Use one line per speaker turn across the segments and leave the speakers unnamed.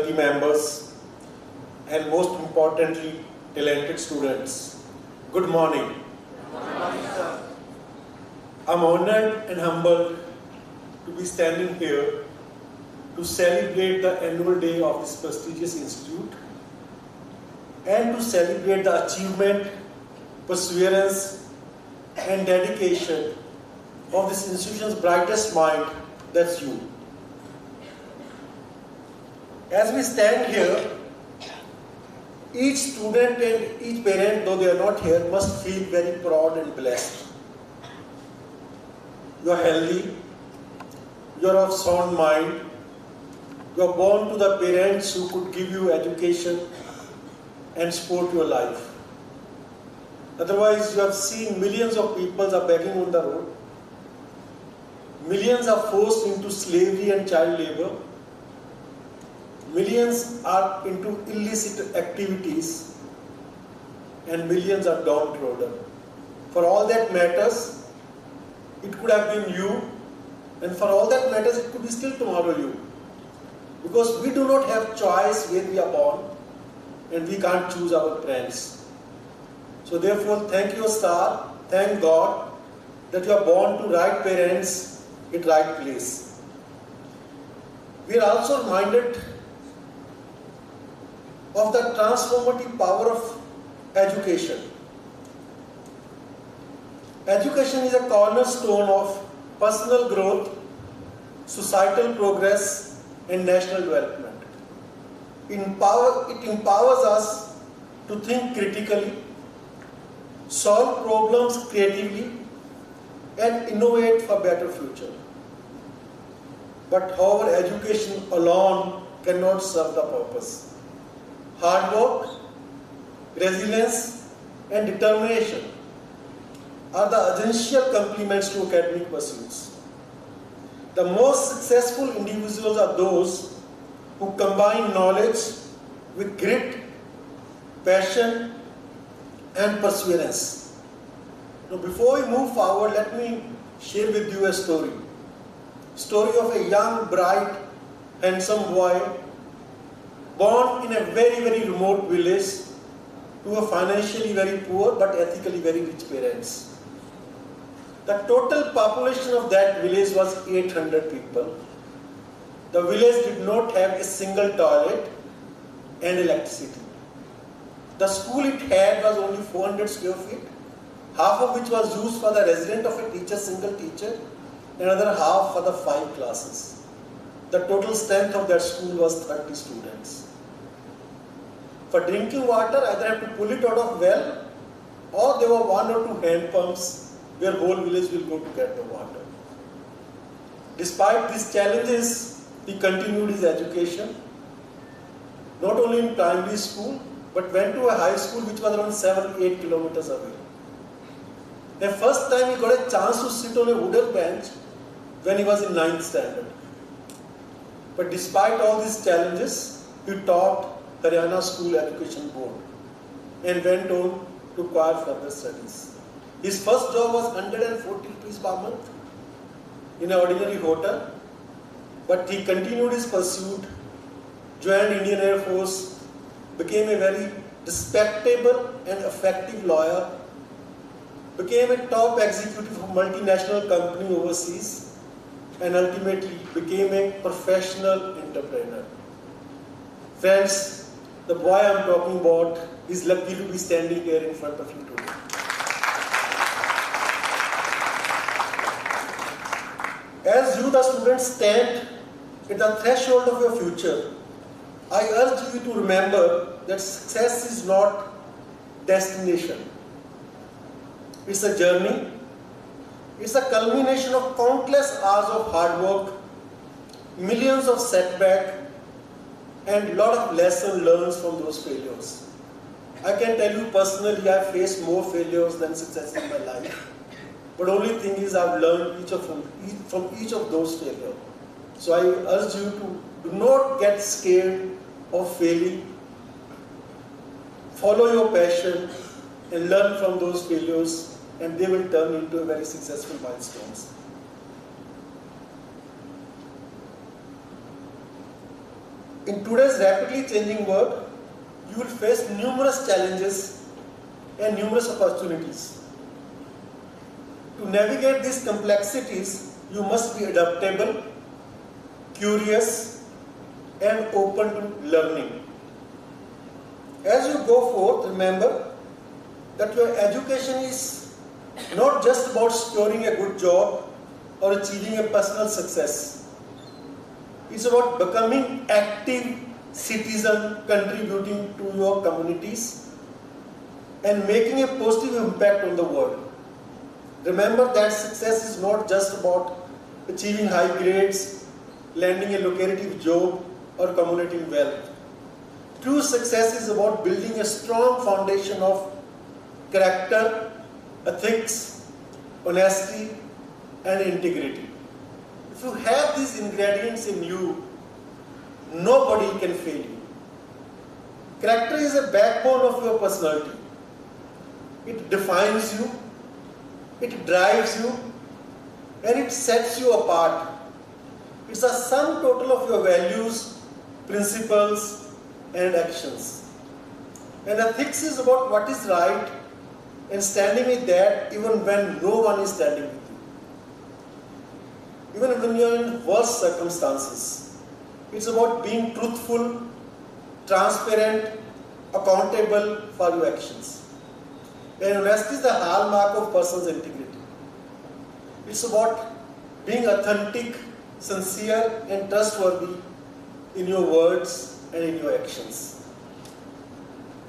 faculty members, and most importantly, talented students. Good morning.
Good morning, sir.
I'm honored and humbled to be standing here to celebrate the annual day of this prestigious institute and to celebrate the achievement, perseverance, and dedication of this institution's brightest mind, that's you. As we stand here, each student and each parent, though they are not here, must feel very proud and blessed. You are healthy, you are of sound mind, you are born to the parents who could give you education and support your life. Otherwise, you have seen millions of people are begging on the road. Millions are forced into slavery and child labor. Millions are into illicit activities. And millions are downtrodden. For all that matters, it could have been you. And for all that matters, it could be still tomorrow you. Because we do not have choice where we are born. And we can't choose our friends. So therefore, thank you, star. Thank God that you are born to right parents at right place. We are also reminded of the transformative power of education. Education is a cornerstone of personal growth, societal progress, and national development. It empowers us to think critically, solve problems creatively, and innovate for a better future. But however, education alone cannot serve the purpose. Hard work, resilience, and determination are the essential complements to academic pursuits. The most successful individuals are those who combine knowledge with grit, passion, and perseverance. Now, before we move forward, let me share with you a story. Story of a young, bright, handsome boy born in a very, very remote village to a financially very poor but ethically very rich parents. The total population of that village was 800 people. The village did not have a single toilet and electricity. The school it had was only 400 square feet, half of which was used for the residence of a teacher, single teacher, and another half for the 5 classes. The total strength of that school was 30 students. For drinking water, either have to pull it out of well, or there were 1 or 2 hand pumps where whole village will go to get the water. Despite these challenges, he continued his education, not only in primary school, but went to a high school which was around 7-8 kilometers away. The first time he got a chance to sit on a wooden bench when he was in 9th standard. But despite all these challenges, he topped Haryana School Education Board and went on to acquire further studies. His first job was 140 rupees per month in an ordinary hotel, but he continued his pursuit, joined Indian Air Force, became a very respectable and effective lawyer, became a top executive of a multinational company overseas, and ultimately became a professional entrepreneur. Friends, the boy I am talking about is lucky to be standing here in front of you today. As you, the students, stand at the threshold of your future, I urge you to remember that success is not destination. It's a journey. It's a culmination of countless hours of hard work, millions of setbacks, and a lot of lessons learned from those failures. I can tell you personally, I have faced more failures than success in my life. But only thing is, I've learned from each of those failures. So I urge you to do not get scared of failing. Follow your passion and learn from those failures, and they will turn into a very successful milestones. In today's rapidly changing world, you will face numerous challenges and numerous opportunities. To navigate these complexities, you must be adaptable, curious, and open to learning. As you go forth, remember that your education is not just about securing a good job or achieving a personal success. It's about becoming active citizen, contributing to your communities and making a positive impact on the world. Remember that success is not just about achieving high grades, landing a lucrative job, or accumulating wealth. True success is about building a strong foundation of character, ethics, honesty, and integrity. If you have these ingredients in you, nobody can fail you. Character is a backbone of your personality. It defines you, it drives you, and it sets you apart. It's a sum total of your values, principles, and actions. And ethics is about what is right and standing with that even when no one is standing with you. Even when you are in worse circumstances. It's about being truthful, transparent, accountable for your actions. And honesty is the hallmark of person's integrity. It's about being authentic, sincere, and trustworthy in your words and in your actions.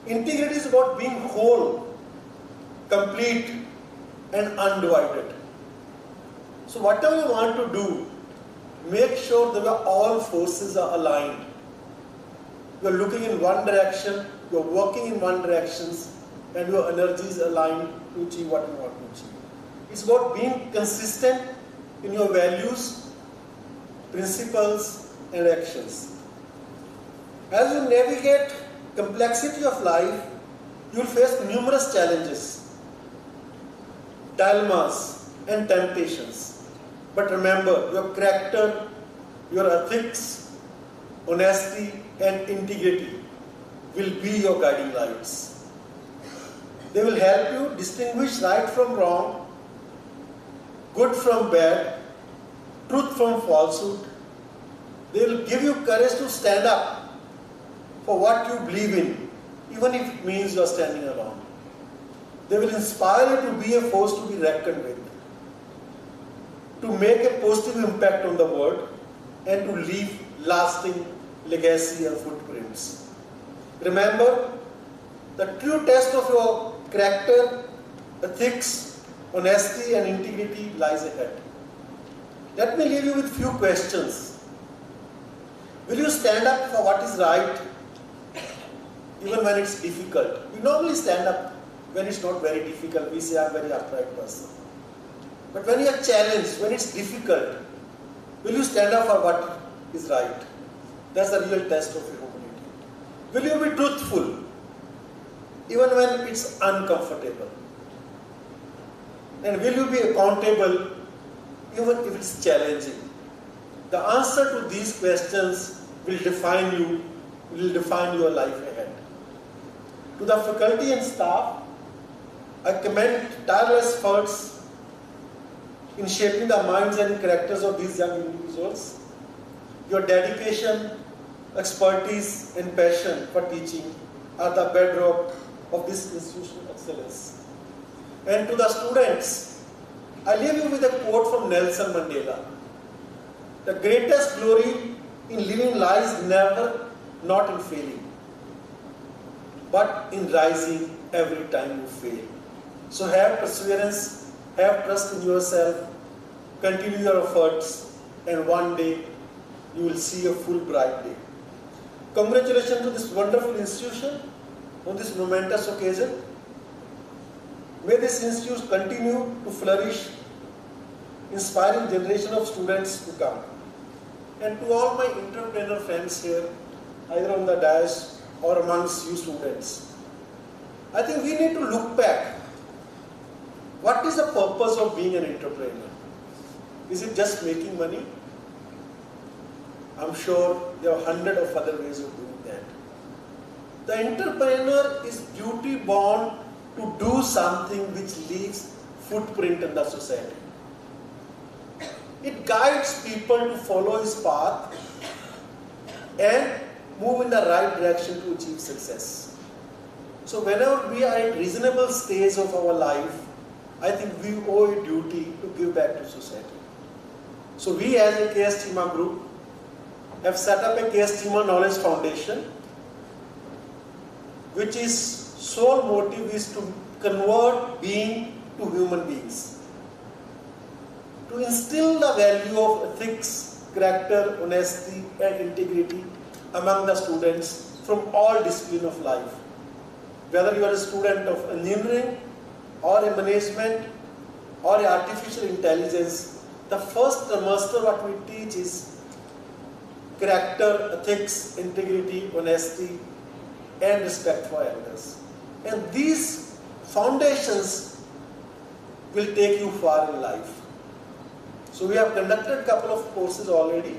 Integrity is about being whole, complete, and undivided. So whatever you want to do, make sure that all forces are aligned. You are looking in one direction, you are working in one direction, and your energy is aligned to achieve what you want to achieve. It's about being consistent in your values, principles, and actions. As you navigate complexity of life, you will face numerous challenges, dilemmas, and temptations. But remember, your character, your ethics, honesty, and integrity will be your guiding lights. They will help you distinguish right from wrong, good from bad, truth from falsehood. They will give you courage to stand up for what you believe in, even if it means you are standing alone. They will inspire you to be a force to be reckoned with, to make a positive impact on the world, and to leave lasting legacy and footprints. Remember, the true test of your character, ethics, honesty, and integrity lies ahead. Let me leave you with few questions. Will you stand up for what is right, even when it's difficult? We normally stand up when it's not very difficult. We say, I'm a very upright person. But when you are challenged, when it's difficult, will you stand up for what is right? That's the real test of your humanity. Will you be truthful, even when it's uncomfortable? And will you be accountable, even if it's challenging? The answer to these questions will define you, will define your life ahead. To the faculty and staff, I commend tireless efforts in shaping the minds and characters of these young individuals. Your dedication, expertise, and passion for teaching are the bedrock of this institutional excellence. And to the students, I leave you with a quote from Nelson Mandela. The greatest glory in living lies never not in failing, but in rising every time you fail. So have perseverance, have trust in yourself, continue your efforts, and one day you will see a full bright day. Congratulations to this wonderful institution on this momentous occasion. May this institute continue to flourish, inspiring generation of students to come. And to all my entrepreneur friends here, either on the dais or amongst you students, I think we need to look back. What is the purpose of being an entrepreneur? Is it just making money? I'm sure There are hundreds of other ways of doing that. The entrepreneur is duty bound to do something which leaves footprint in the society. It guides people to follow his path and move in the right direction to achieve success. So whenever we are at reasonable stage of our life, I think we owe a duty to give back to society. So we as a CHEEMA group have set up a CHEEMA Knowledge Foundation, which is sole motive is to convert being to human beings, to instill the value of ethics, character, honesty and integrity among the students from all disciplines of life. Whether you are a student of engineering or a management or a artificial intelligence, the first semester what we teach is character, ethics, integrity, honesty and respect for elders. And these foundations will take you far in life. So we have conducted a couple of courses already,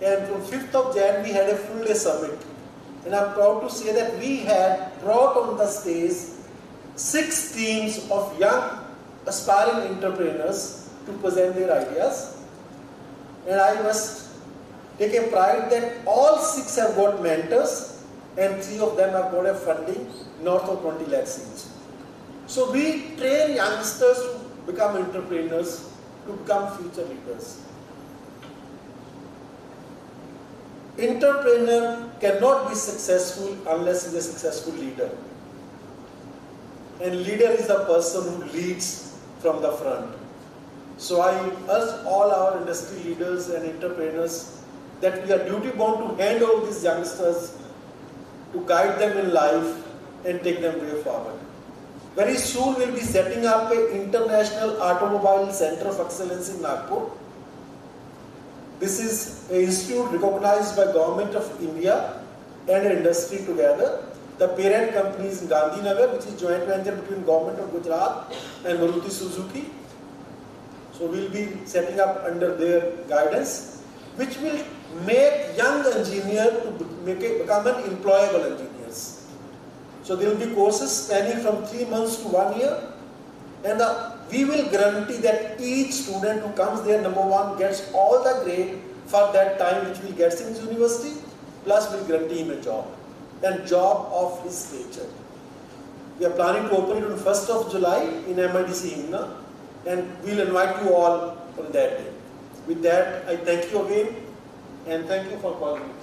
and from 5th of Jan we had a full day summit, and I'm proud to say that we had brought on the stage 6 teams of young aspiring entrepreneurs to present their ideas, and I must take a pride that all 6 have got mentors and 3 of them have got a funding north of 20 lakhs each. So we train youngsters to become entrepreneurs, to become future leaders. Entrepreneur cannot be successful unless he is a successful leader. And leader is the person who leads from the front. So I urge all our industry leaders and entrepreneurs that we are duty bound to hand over these youngsters, to guide them in life and take them way forward. Very soon we will be setting up an International Automobile Center of Excellence in Nagpur. This is an institute recognized by Government of India and industry together. The parent company is in Gandhinagar, which is joint venture between Government of Gujarat and Maruti Suzuki. So we will be setting up under their guidance, which will make young engineers to become an employable engineers. So there will be courses spanning from 3 months to 1 year, and we will guarantee that each student who comes there, number one, gets all the grade for that time which will get in his university, plus we will guarantee him a job, and job of his nature. We are planning to open it on 1st of July in MIDC Himna, and we will invite you all on that day. With that, I thank you again, and thank you for calling me.